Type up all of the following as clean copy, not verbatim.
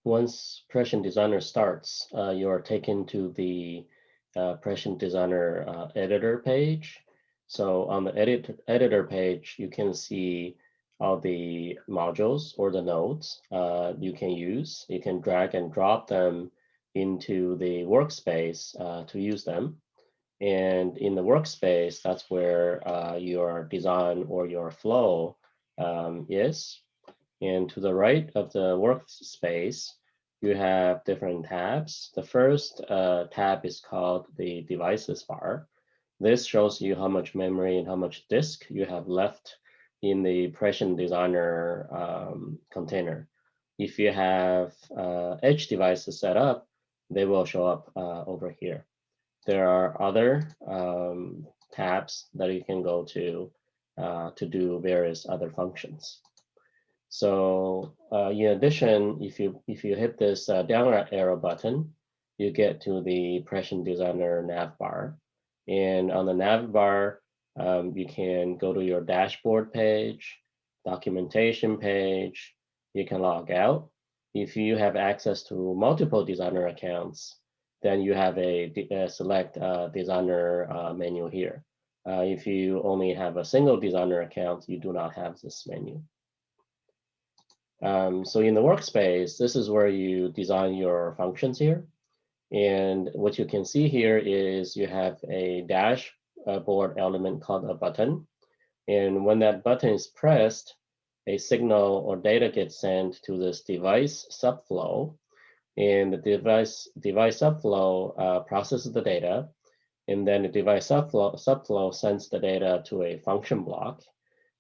Once Prescient Designer starts, you are taken to the Prescient Designer editor page. So on the editor page, you can see all the modules or the nodes you can use. You can drag and drop them into the workspace to use them. And in the workspace, that's where your design or your flow is. And to the right of the workspace, you have different tabs. The first tab is called the devices bar. This shows you how much memory and how much disk you have left in the Prescient Designer container. If you have edge devices set up, they will show up over here. There are other tabs that you can go to do various other functions. So in addition, if you hit this down arrow button, you get to the Prescient Designer navbar. And on the navbar, you can go to your dashboard page, documentation page. You can log out. If you have access to multiple designer accounts, then you have a select designer menu here. If you only have a single designer account, you do not have this menu. So in the workspace, this is where you design your functions here. And what you can see here is you have a dashboard element called a button. And when that button is pressed, a signal or data gets sent to this device subflow. And the device subflow processes the data. And then the device subflow sends the data to a function block.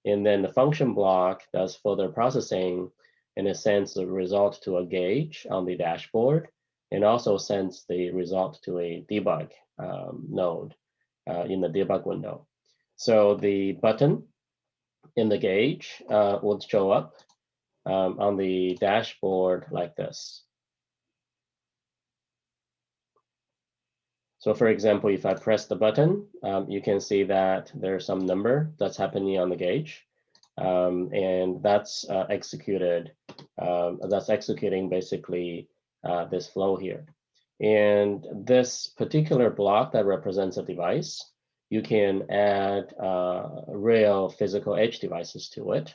And then the function block does further processing and it sends the result to a gauge on the dashboard and also sends the result to a debug node in the debug window. So the button in the gauge would show up on the dashboard like this. So for example, if I press the button, you can see that there's some number that's happening on the gauge. And that's executed. That's executing basically this flow here. And this particular block that represents a device, you can add real physical edge devices to it.